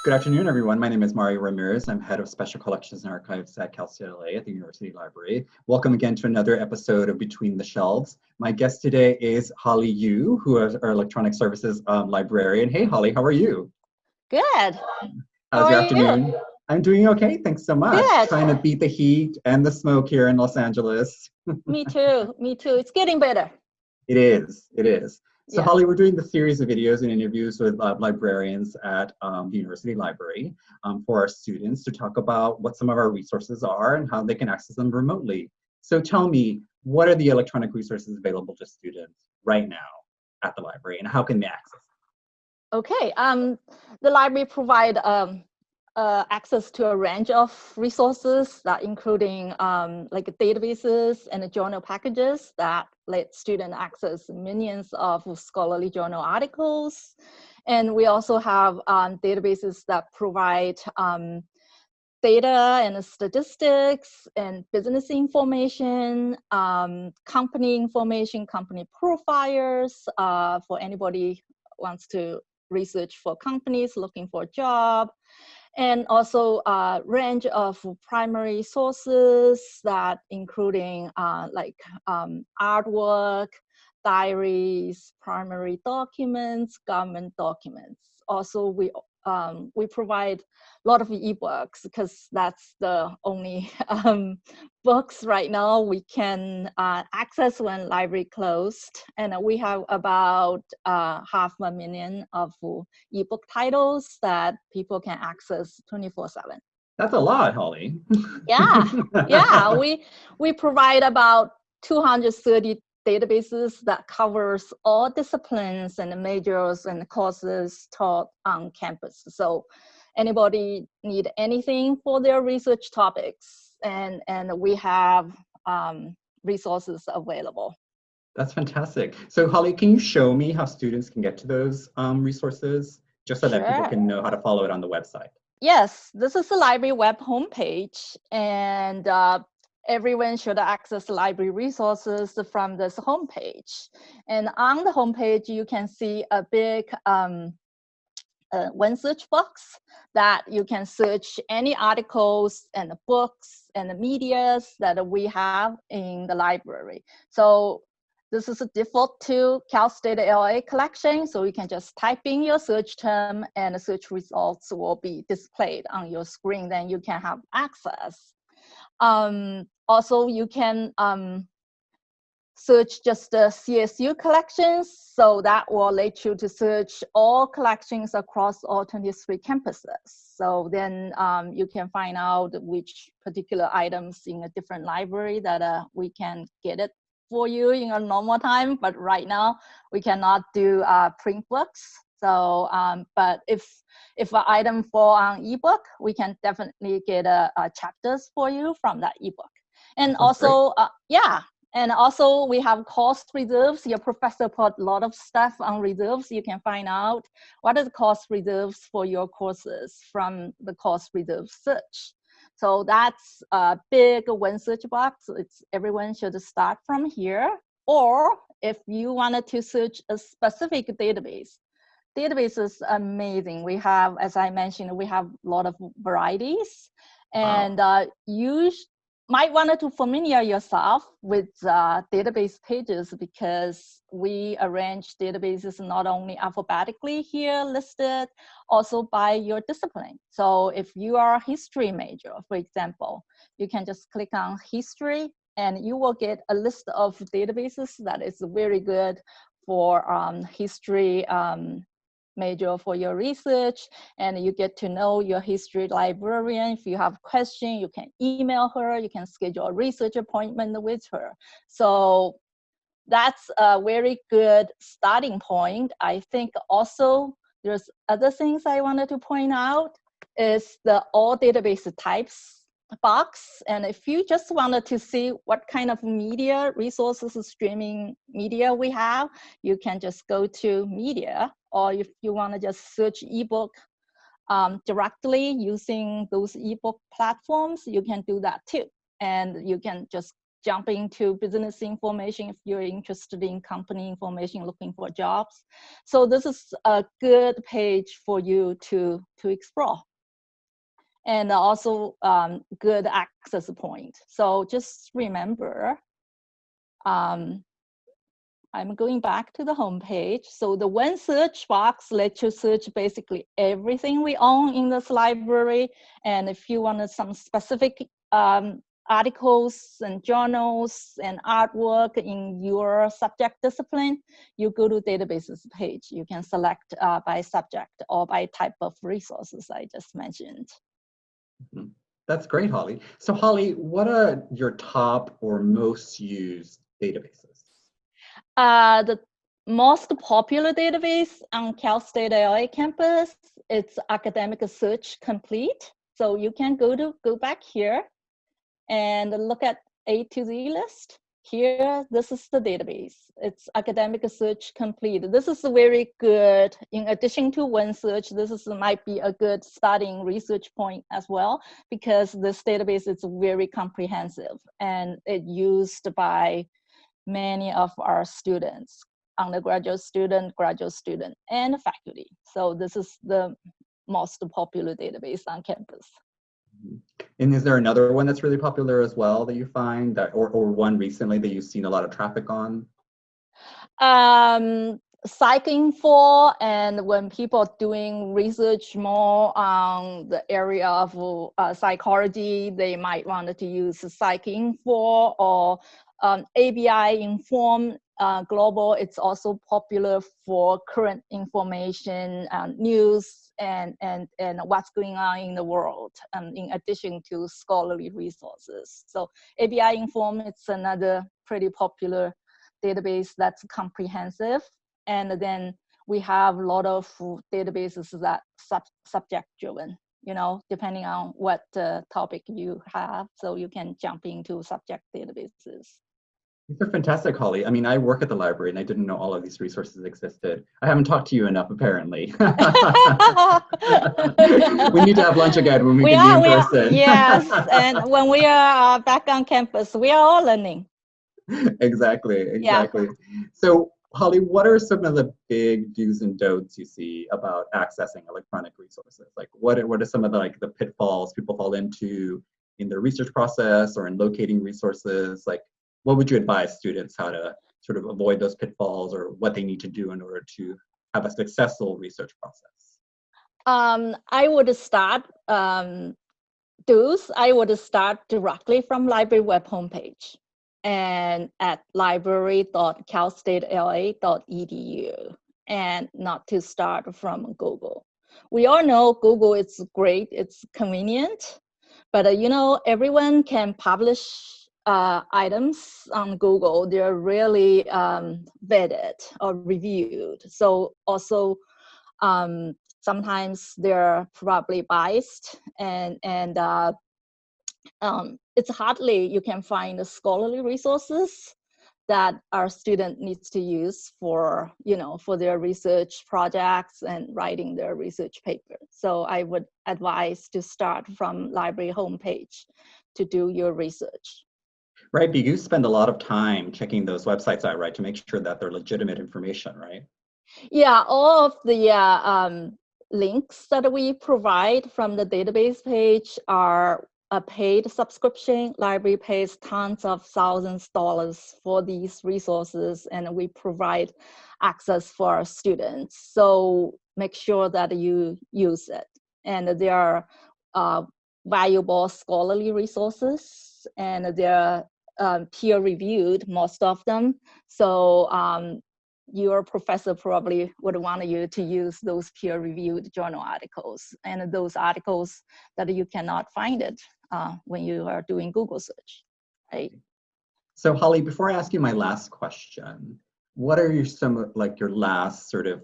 Good afternoon, everyone. My name is Mario Ramirez. I'm head of Special Collections and Archives at Cal State L.A. at the University Library. Welcome again to another episode of Between the Shelves. My guest today is Holly Yu, who is our Electronic Services librarian. Hey, Holly, how are you? Good. How's How your are afternoon? you? I'm doing okay. Thanks so much. Good. Trying to beat the heat and the smoke here in Los Angeles. Me too. Me too. It's getting better. It is. It is. So, Yeah. Holly, we're doing the series of videos and interviews with librarians at the University Library for our students to talk about what some of our resources are and how they can access them remotely. So tell me, what are the electronic resources available to students right now at the library, and how can they access them? Okay. The library provide access to a range of resources that including like databases and journal packages that let students access millions of scholarly journal articles. And we also have databases that provide data and statistics and business information, company information, company profiles for anybody wants to research for companies looking for a job. And also a range of primary sources that including artwork, diaries, primary documents, government documents. Also, we provide a lot of ebooks because that's the only books right now we can access when library closed. And we have about 500,000 of ebook titles that people can access 24/7. That's a lot, Holly. Yeah. We provide about 230 databases that covers all disciplines and majors and courses taught on campus. So anybody need anything for their research topics, and we have resources available. That's fantastic. So Holly, can you show me how students can get to those resources, just so that people Sure. can know how to follow it on the website? Yes, this is the library web homepage, and everyone should access library resources from this homepage. And on the homepage, you can see a big one search box that you can search any articles and books and the medias that we have in the library. So this is a default to Cal State L.A. collection. So you can just type in your search term and the search results will be displayed on your screen. Then you can have access. Also, you can search just the CSU collections. So that will let you to search all collections across all 23 campuses. So then you can find out which particular items in a different library that we can get it for you in a normal time. But right now we cannot do print books. So, but if an item fall on ebook, we can definitely get chapters for you from that ebook. And also, and also we have course reserves. Your professor put a lot of stuff on reserves. You can find out what are the course reserves for your courses from the course reserve search. So that's a big one search box. Everyone should start from here. Or if you wanted to search a specific database is amazing. We have, as I mentioned, we have a lot of varieties. And you might want to familiar yourself with database pages because we arrange databases not only alphabetically here listed, also by your discipline. So if you are a history major, for example, you can just click on history and you will get a list of databases that is very good for history major for your research, and you get to know your history librarian. If you have questions, you can email her, you can schedule a research appointment with her. So that's a very good starting point. I think also there's other things I wanted to point out is the all database types box. And if you just wanted to see what kind of media resources, streaming media we have, you can just go to media, or if you want to just search ebook directly using those ebook platforms, you can do that too. And you can just jump into business information if you're interested in company information, looking for jobs. So this is a good page for you to explore. And also good access point. So just remember, I'm going back to the home page. So the one search box lets you search basically everything we own in this library. And if you want some specific articles and journals and artwork in your subject discipline, you go to databases page. You can select by subject or by type of resources I just mentioned. Mm-hmm. That's great, Holly. So Holly, what are your top or most used databases? The most popular database on Cal State L.A. campus, it's Academic Search Complete. So you can go back here and look at A to Z list. Here, this is the database. It's Academic Search Complete. This is very good. In addition to OneSearch, this might be a good starting research point as well, because this database is very comprehensive and it's used by many of our students, undergraduate student, graduate student, and faculty. So this is the most popular database on campus. And is there another one that's really popular as well that you find, that, or one recently that you've seen a lot of traffic on? PsycInfo, and when people are doing research more on the area of psychology, they might want to use PsycInfo, or ABI Inform Global. It's also popular for current information, news, and what's going on in the world, in addition to scholarly resources. So ABI Inform, it's another pretty popular database that's comprehensive. And then we have a lot of databases that subject driven, depending on what topic you have. So you can jump into subject databases. These are fantastic, Holly. I mean, I work at the library and I didn't know all of these resources existed. I haven't talked to you enough, apparently. We need to have lunch again when we can be in person. Yes, and when we are back on campus, we are all learning. Exactly. Yeah. So, Holly, what are some of the big do's and don'ts you see about accessing electronic resources? Like, what are some of the pitfalls people fall into in their research process or in locating resources? Like, what would you advise students how to sort of avoid those pitfalls, or what they need to do in order to have a successful research process? I would start I would start directly from library web homepage and at library.calstatela.edu, and not to start from Google. We all know Google is great, it's convenient, but everyone can publish items on Google. They're really vetted or reviewed. So also sometimes they're probably biased, and it's hardly you can find the scholarly resources that our student needs to use for their research projects and writing their research paper. So I would advise to start from library homepage to do your research. Right, because you spend a lot of time checking those websites out, right, to make sure that they're legitimate information, right? Yeah, all of the links that we provide from the database page are a paid subscription. Library pays tons of thousands of dollars for these resources, and we provide access for our students. So make sure that you use it. And there are valuable scholarly resources, and they're peer-reviewed, most of them. So your professor probably would want you to use those peer-reviewed journal articles, and those articles that you cannot find it when you are doing Google search, right? So Holly, before I ask you my last question, what are your last sort of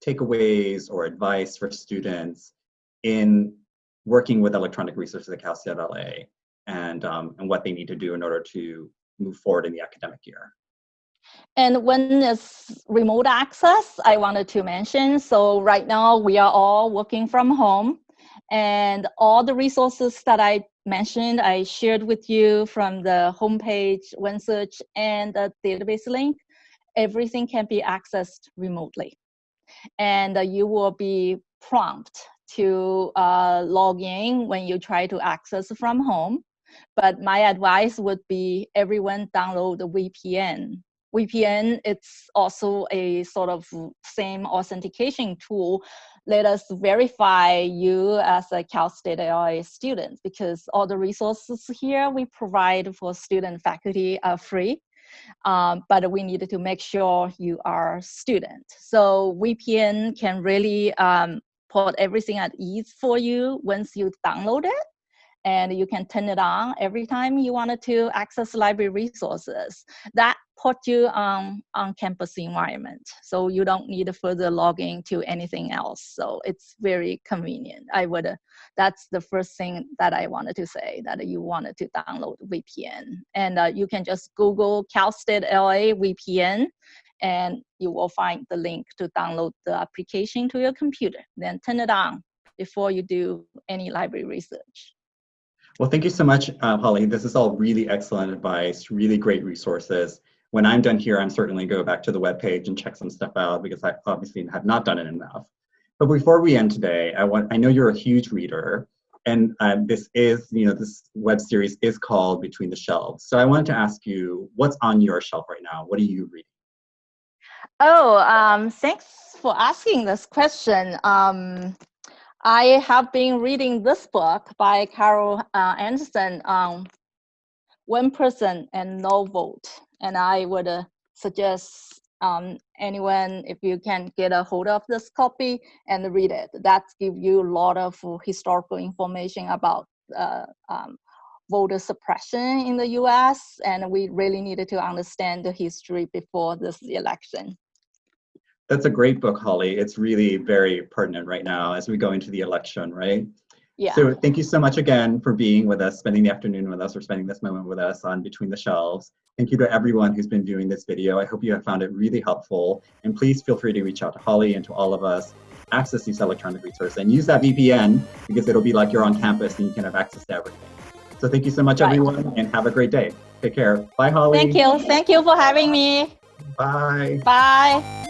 takeaways or advice for students in working with electronic resources at Cal State L.A. and what they need to do in order to move forward in the academic year? And when it's remote access, I wanted to mention, so right now we are all working from home, and all the resources that I mentioned, I shared with you from the homepage, OneSearch, and the database link, everything can be accessed remotely. And you will be prompted to log in when you try to access from home. But my advice would be everyone download the VPN. VPN, it's also a sort of same authentication tool. Let us verify you as a Cal State L.A. student, because all the resources here we provide for student faculty are free. But we needed to make sure you are a student. So VPN can really put everything at ease for you once you download it. And you can turn it on every time you wanted to access library resources. That put you on campus environment. So you don't need to further log in to anything else. So it's very convenient. That's the first thing that I wanted to say, that you wanted to download VPN. And you can just Google Cal State L.A. VPN, and you will find the link to download the application to your computer. Then turn it on before you do any library research. Well, thank you so much, Holly. This is all really excellent advice, really great resources. When I'm done here, I'm certainly go back to the webpage and check some stuff out, because I obviously have not done it enough. But before we end today, I know you're a huge reader, and this web series is called Between the Shelves. So I wanted to ask you, what's on your shelf right now? What are you reading? Oh, thanks for asking this question. I have been reading this book by Carol Anderson, One Person and No Vote. And I would suggest anyone, if you can get a hold of this copy and read it. That gives you a lot of historical information about voter suppression in the US. And we really needed to understand the history before this election. That's a great book, Holly. It's really very pertinent right now as we go into the election, right? Yeah. So thank you so much again for being with us, spending the afternoon with us, or spending this moment with us on Between the Shelves. Thank you to everyone who's been viewing this video. I hope you have found it really helpful. And please feel free to reach out to Holly and to all of us. Access these electronic resources and use that VPN, because it'll be like you're on campus and you can have access to everything. So thank you so much, everyone, and have a great day. Take care. Bye, Holly. Thank you. Thank you for having me. Bye. Bye.